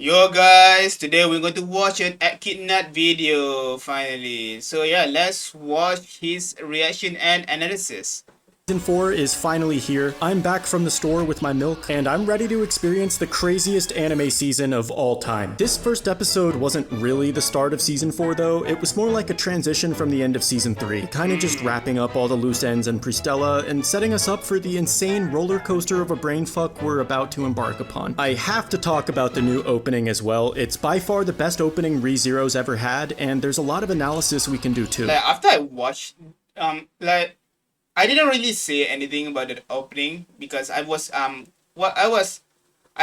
Yo guys, today we're going to watch an Echidnut video finally. So yeah, let's watch his reaction and analysis. Season 4 is finally here. I'm back from the store with my milk, and I'm ready to experience the craziest anime season of all time. This first episode wasn't really the start of Season 4 though, it was more like a transition from the end of Season 3, kinda just wrapping up all the loose ends in Pristella and setting us up for the insane roller coaster of a brainfuck we're about to embark upon. I have to talk about the new opening as well. It's by far the best opening ReZero's ever had, and there's a lot of analysis we can do too. After I watched, I didn't really say anything about the opening because I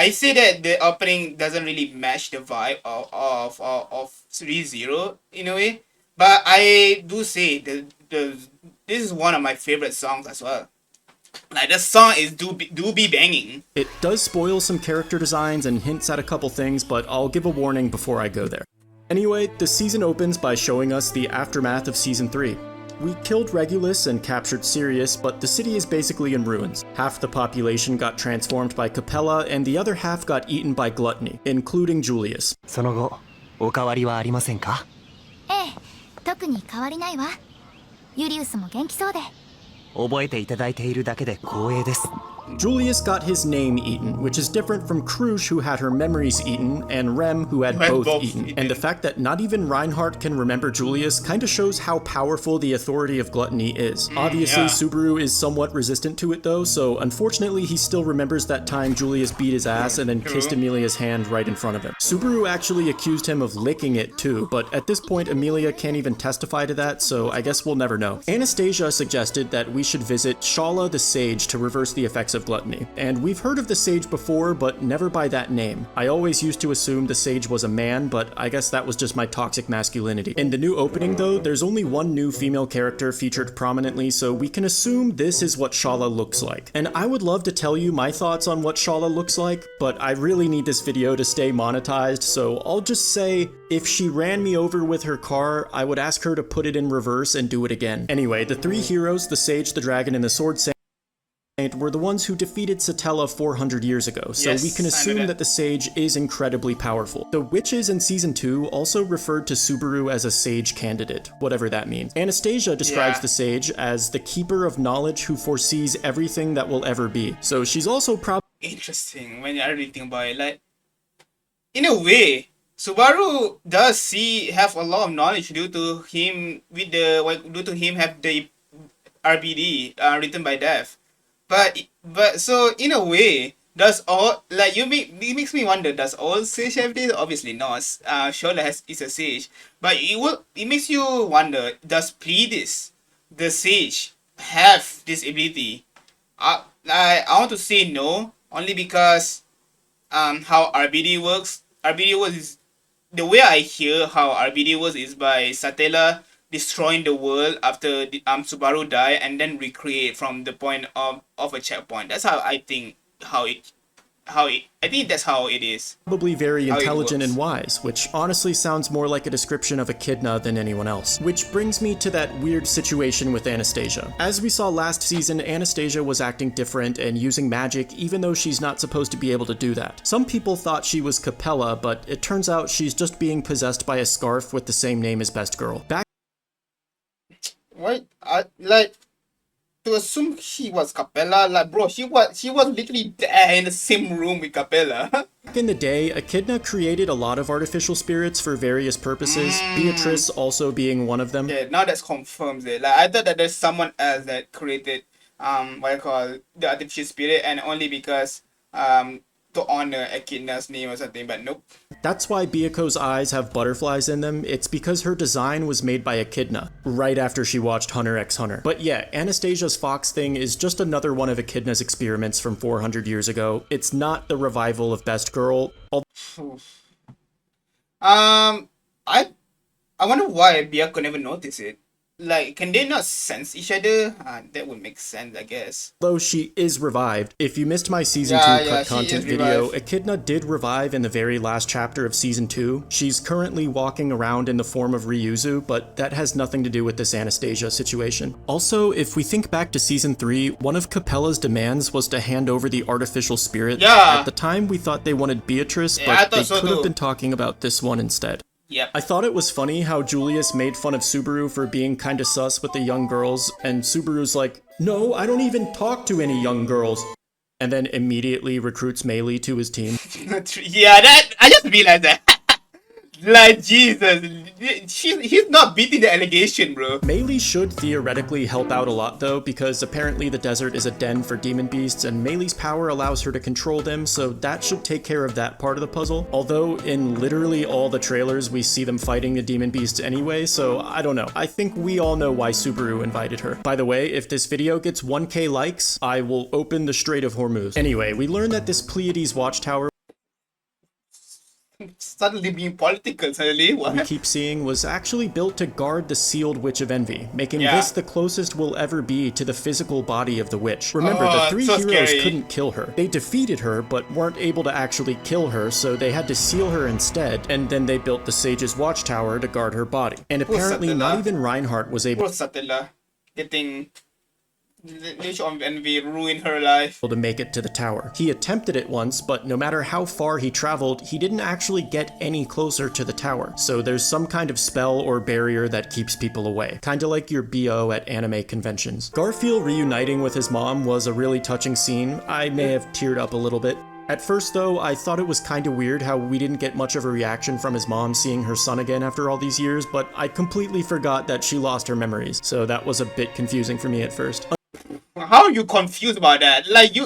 say that the opening doesn't really match the vibe of ReZero in a way, but I do say this is one of my favorite songs as well. Like the song is do be banging. It does spoil some character designs and hints at a couple things, but I'll give a warning before I go there. Anyway, the season opens by showing us the aftermath of Season 3. We killed Regulus and captured Sirius, but the city is basically in ruins. Half the population got transformed by Capella, and the other half got eaten by Gluttony, including Julius. その後、お変わりはありませんか？ええ、特に変わりないわ。ユリウスも元気そうで。覚えていただいているだけで光栄です。 Julius got his name eaten, which is different from Krush, who had her memories eaten, and Rem, who had both eaten. And the fact that not even Reinhardt can remember Julius kinda shows how powerful the authority of Gluttony is. Obviously, Subaru is somewhat resistant to it though, so unfortunately he still remembers that time Julius beat his ass and then kissed Emilia's hand right in front of him. Subaru actually accused him of licking it too, but at this point Emilia can't even testify to that, so I guess we'll never know. Anastasia suggested that we should visit Shala the Sage to reverse the effects of Gluttony. And we've heard of the Sage before, but never by that name. I always used to assume the Sage was a man, but I guess that was just my toxic masculinity. In the new opening though, there's only one new female character featured prominently, so we can assume this is what Shala looks like. And I would love to tell you my thoughts on what Shala looks like, but I really need this video to stay monetized, so I'll just say, if she ran me over with her car, I would ask her to put it in reverse and do it again. Anyway, the three heroes, the Sage, the Dragon, and the Sword Saint, were the ones who defeated Satella 400 years ago, so we can assume that the Sage is incredibly powerful. The witches in Season 2 also referred to Subaru as a Sage candidate, whatever that means. Anastasia describes the Sage as the keeper of knowledge who foresees everything that will ever be, so she's also probably Interesting when you really think about it. Like, in a way, Subaru does have a lot of knowledge due to him have the RBD written by Death. But so in a way, does all like it makes me wonder, does all sage have this? Obviously not. Shola is a sage, but it makes you wonder, does Pledis, the sage, have this ability? I want to say no, only because how RBD works. RBD works is the way I hear how RBD works is by Satella destroying the world after Subaru die and then recreate from the point of a checkpoint. That's how I think I think that's how it is. Probably very intelligent and wise, which honestly sounds more like a description of Echidna than anyone else. Which brings me to that weird situation with Anastasia. As we saw last season, Anastasia was acting different and using magic even though she's not supposed to be able to do that. Some people thought she was Capella, but it turns out she's just being possessed by a scarf with the same name as Best Girl. What? Like, to assume she was Capella, like bro, she was literally there in the same room with Capella. Back in the day, Echidna created a lot of artificial spirits for various purposes, Beatrice also being one of them. Yeah, now that's confirms it. Like I thought that there's someone else that created the artificial spirit, and only because to honor Echidna's name or something, but nope. That's why Byako's eyes have butterflies in them. It's because her design was made by Echidna, right after she watched Hunter x Hunter. But yeah, Anastasia's fox thing is just another one of Echidna's experiments from 400 years ago. It's not the revival of Best Girl. I wonder why Byako never noticed it. Like, can they not sense each other? That would make sense, I guess. Though she is revived. If you missed my Season 2 cut content video, Echidna did revive in the very last chapter of Season 2. She's currently walking around in the form of Ryuzu, but that has nothing to do with this Anastasia situation. Also, if we think back to Season 3, one of Capella's demands was to hand over the artificial spirit. Yeah. At the time, we thought they wanted Beatrice, but they could have been talking about this one instead. Yep. I thought it was funny how Julius made fun of Subaru for being kinda sus with the young girls, and Subaru's like, no, I don't even talk to any young girls. And then immediately recruits Meili to his team. Yeah, I just realized that. Like, Jesus, he's not beating the allegation, bro. Meili should theoretically help out a lot though, because apparently the desert is a den for demon beasts and Meili's power allows her to control them, so that should take care of that part of the puzzle. Although in literally all the trailers we see them fighting the demon beasts anyway, so I don't know. I think we all know why Subaru invited her. By the way, if this video gets 1k likes, I will open the Strait of Hormuz. Anyway, we learned that this Pleiades watchtower Suddenly being political, suddenly. What? we keep seeing was actually built to guard the sealed Witch of Envy, making this the closest we'll ever be to the physical body of the witch. Remember, the three heroes couldn't kill her. They defeated her, but weren't able to actually kill her, so they had to seal her instead, and then they built the Sage's Watchtower to guard her body. And apparently not even Reinhardt was able getting Witch of Envy ruin her life to make it to the tower. He attempted it once, but no matter how far he traveled, he didn't actually get any closer to the tower. So there's some kind of spell or barrier that keeps people away. Kinda like your BO at anime conventions. Garfield reuniting with his mom was a really touching scene. I may have teared up a little bit. At first though, I thought it was kinda weird how we didn't get much of a reaction from his mom seeing her son again after all these years, but I completely forgot that she lost her memories, so that was a bit confusing for me at first. How are you confused about that? Like, you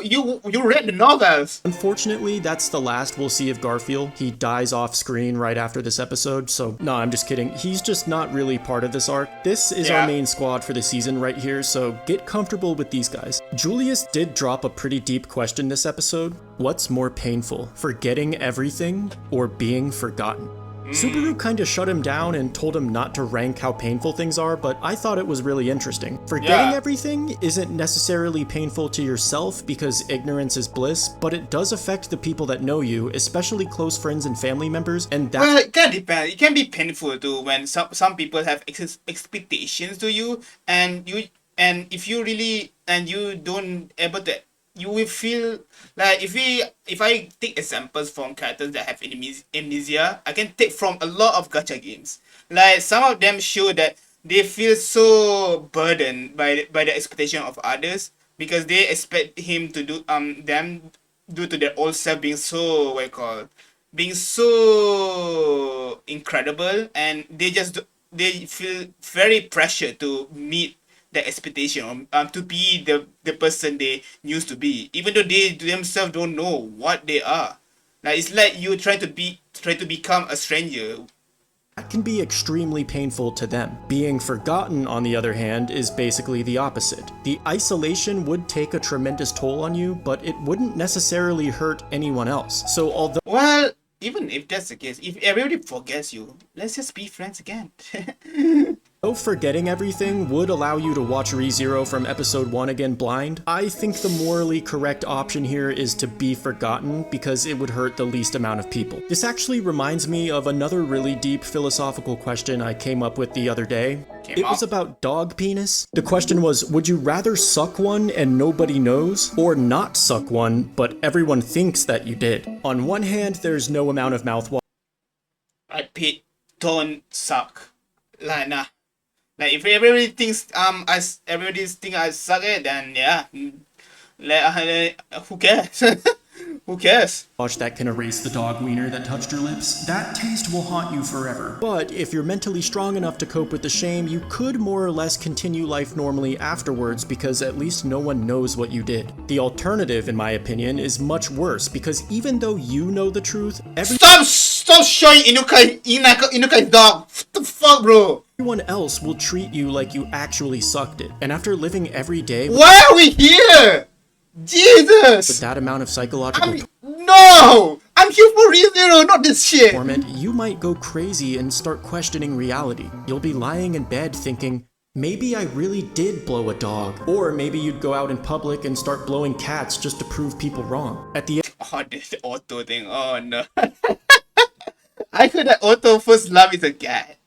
read the novels. Unfortunately, that's the last we'll see of Garfield. He dies off screen right after this episode, so no, I'm just kidding. He's just not really part of this arc. This is our main squad for the season right here, so get comfortable with these guys. Julius did drop a pretty deep question this episode. What's more painful, forgetting everything or being forgotten? Subaru kinda shut him down and told him not to rank how painful things are, but I thought it was really interesting. Forgetting everything isn't necessarily painful to yourself because ignorance is bliss, but it does affect the people that know you, especially close friends and family members, and that— Well, it can depend. It can be painful too when some people have expectations to you, and if you really and you don't able to, you will feel like if I take examples from characters that have amnesia, I can take from a lot of gacha games. Like, some of them show that they feel so burdened by the expectation of others because they expect him to do them due to their old self being so being so incredible, and they feel very pressured to meet the expectation to be the person they used to be, even though they themselves don't know what they are. Like, it's like you try to become a stranger. That can be extremely painful to them. Being forgotten, on the other hand, is basically the opposite. The isolation would take a tremendous toll on you, but it wouldn't necessarily hurt anyone else. So although— Well, even if that's the case, if everybody forgets you, let's just be friends again. though forgetting everything would allow you to watch ReZero from episode 1 again blind, I think the morally correct option here is to be forgotten because it would hurt the least amount of people. This actually reminds me of another really deep philosophical question I came up with the other day. It was about dog penis. The question was, would you rather suck one and nobody knows, or not suck one but everyone thinks that you did? On one hand, there's no amount of mouthwash don't suck. Like, nah. Like, if everybody thinks I suck it, then yeah, who cares? Who cares? that can erase the dog wiener that touched your lips. That taste will haunt you forever. But if you're mentally strong enough to cope with the shame, you could more or less continue life normally afterwards because at least no one knows what you did. The alternative, in my opinion, is much worse because even though you know the truth, Stop showing Inukai's dog! What the fuck, bro? everyone else will treat you like you actually sucked it. And after living every day— Why are we here? Jesus! with that amount of psychological No! I'm here for ReZero, not this shit! torment, you might go crazy and start questioning reality. You'll be lying in bed thinking, Maybe I really did blow a dog. Or maybe you'd go out in public and start blowing cats just to prove people wrong. At the Oh, this Otto thing. Oh no. I heard that Otto first love is a cat.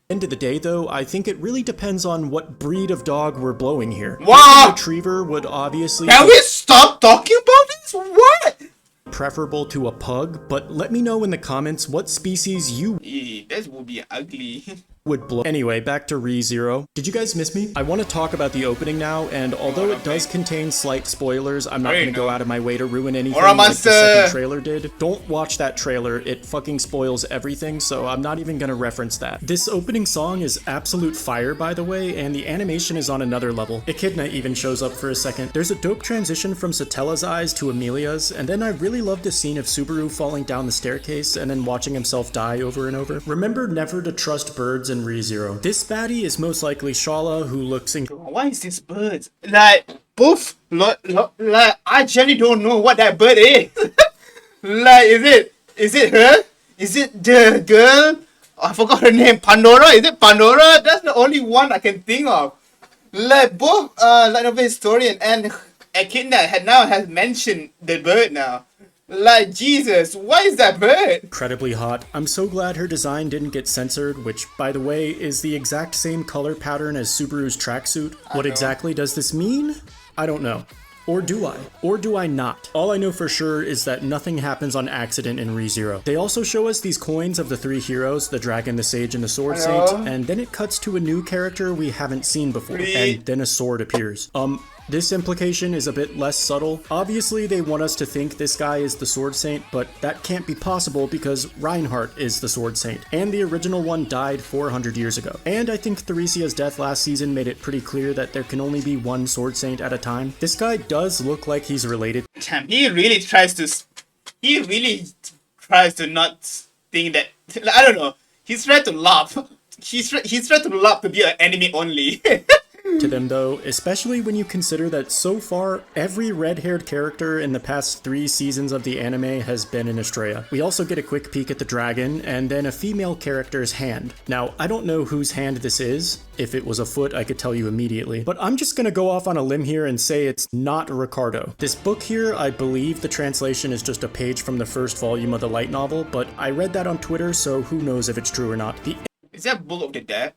end of the day, though, I think it really depends on what breed of dog we're blowing here. Wow! A retriever would obviously Can we stop talking about this? What? preferable to a pug, but let me know in the comments what species you This would be ugly. would blow. Anyway, back to ReZero. Did you guys miss me? I want to talk about the opening now, and although it does contain slight spoilers, I'm not going to go out of my way to ruin anything like the second trailer did. Don't watch that trailer, it fucking spoils everything, so I'm not even going to reference that. This opening song is absolute fire, by the way, and the animation is on another level. Echidna even shows up for a second. There's a dope transition from Satella's eyes to Amelia's, and then I really loved the scene of Subaru falling down the staircase and then watching himself die over and over. Remember never to trust birds in ReZero. This baddie is most likely Shala, who looks Why is this bird? Like, both, like, I generally don't know what that bird is. Like, is it her? Is it the girl? I forgot her name. Pandora? Is it Pandora? That's the only one I can think of. Like, both, Light Novel historian and Echidna has mentioned the bird now. Like, Jesus, what is that bird? incredibly hot. I'm so glad her design didn't get censored, which, by the way, is the exact same color pattern as Subaru's tracksuit. What exactly does this mean? I don't know. Or do I? Or do I not? All I know for sure is that nothing happens on accident in ReZero. They also show us these coins of the three heroes, the dragon, the sage, and the sword saint, and then it cuts to a new character we haven't seen before, and then a sword appears. This implication is a bit less subtle. Obviously, they want us to think this guy is the Sword Saint, but that can't be possible because Reinhardt is the Sword Saint, and the original one died 400 years ago. And I think Theresia's death last season made it pretty clear that there can only be one Sword Saint at a time. This guy does look like he's related. Damn, he really tries to not think that, I don't know, he's trying to laugh. He's trying to laugh to be an enemy only. To them though, especially when you consider that so far, every red-haired character in the past 3 seasons of the anime has been in Estrella. We also get a quick peek at the dragon, and then a female character's hand. Now, I don't know whose hand this is. If it was a foot, I could tell you immediately. But I'm just gonna go off on a limb here and say it's not Ricardo. This book here, I believe the translation is just a page from the first volume of the light novel, but I read that on Twitter, so who knows if it's true or not. The Is that Book of the Dead?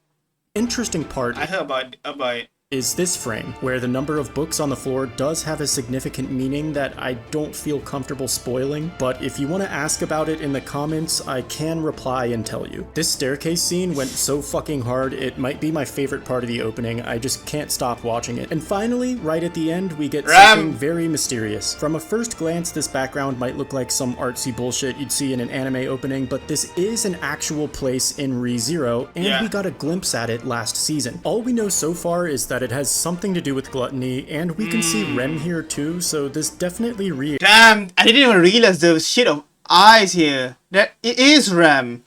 interesting part I heard about is this frame, where the number of books on the floor does have a significant meaning that I don't feel comfortable spoiling, but if you want to ask about it in the comments, I can reply and tell you. This staircase scene went so fucking hard, it might be my favorite part of the opening, I just can't stop watching it. And finally, right at the end, we get something very mysterious. From a first glance, this background might look like some artsy bullshit you'd see in an anime opening, but this is an actual place in ReZero, and we got a glimpse at it last season. All we know so far is that it has something to do with gluttony, and we can see Rem here too, so this definitely Damn, I didn't even realize there was shit of eyes here. That it is Rem.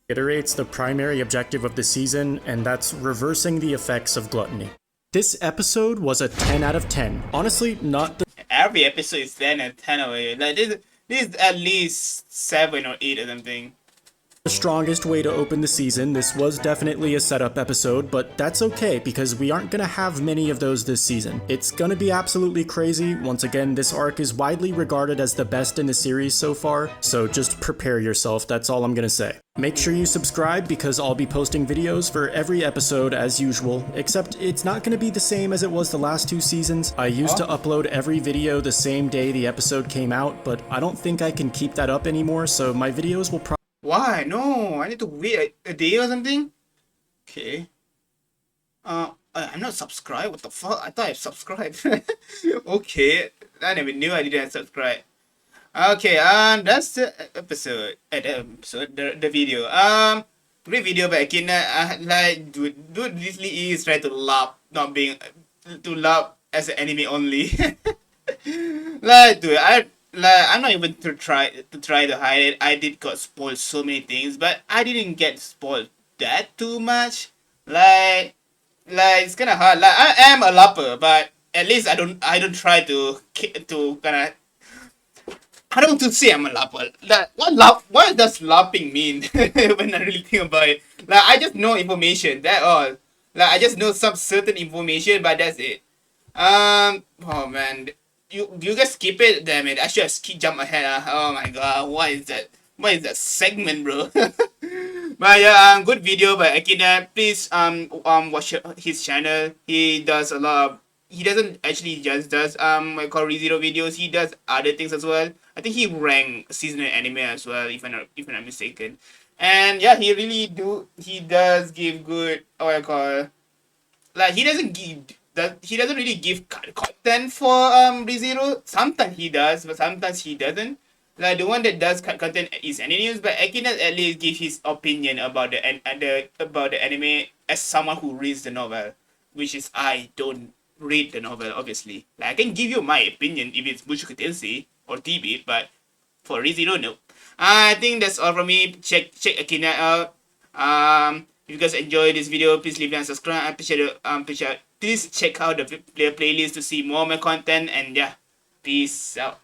reiterates the primary objective of the season, and that's reversing the effects of gluttony. This episode was a 10 out of 10. Honestly, not the Every episode is 10 and 10 away. Like this is at least 7 or 8 or something. strongest way to open the season. This was definitely a setup episode, but that's okay because we aren't gonna have many of those this season. It's gonna be absolutely crazy. Once again, this arc is widely regarded as the best in the series so far, so just prepare yourself, that's all I'm gonna say. Make sure you subscribe because I'll be posting videos for every episode as usual, except it's not gonna be the same as it was the last 2 seasons. I used to upload every video the same day the episode came out, but I don't think I can keep that up anymore, so my videos will probably Why? No, I need to wait a day or something? Okay. I'm not subscribed. What the fuck? I thought I subscribed. Okay. I never knew I didn't subscribe. Okay, that's the episode. The video. Great video by Echidnut. Like, dude literally is trying to laugh, not being, to laugh as an anime only. Like, dude, I'm not even to try to hide it. I did got spoiled so many things, but I didn't get spoiled that too much. Like it's kind of hard. Like I am a lapper, but at least I don't try to kind of. I don't want to say I'm a lapper. Like what does lapping mean when I really think about it? Like I just know information. That all. Like I just know some certain information, but that's it. Oh man, you guys skip it. Damn it! I should have jump ahead. Oh my god, what is that? What is that segment, bro? But yeah, good video by Echidnut. Please watch his channel. He does a lot of. He doesn't actually just does what I call ReZero videos. He does other things as well. I think he ranked seasonal anime as well, if I'm not mistaken. And yeah, he does give good what I call, like he doesn't really give content for ReZero. Sometimes he does, but sometimes he doesn't. Like the one that does content is News, but Echidnut at least give his opinion about the anime as someone who reads the novel, which is I don't read the novel obviously. Like I can give you my opinion if it's Mushoku Tensei or TB, but for ReZero, no. I think that's all from me. Check Echidnut out. If you guys enjoyed this video, please leave and subscribe. I appreciate it. Please check out the playlist to see more of my content. And yeah, peace out.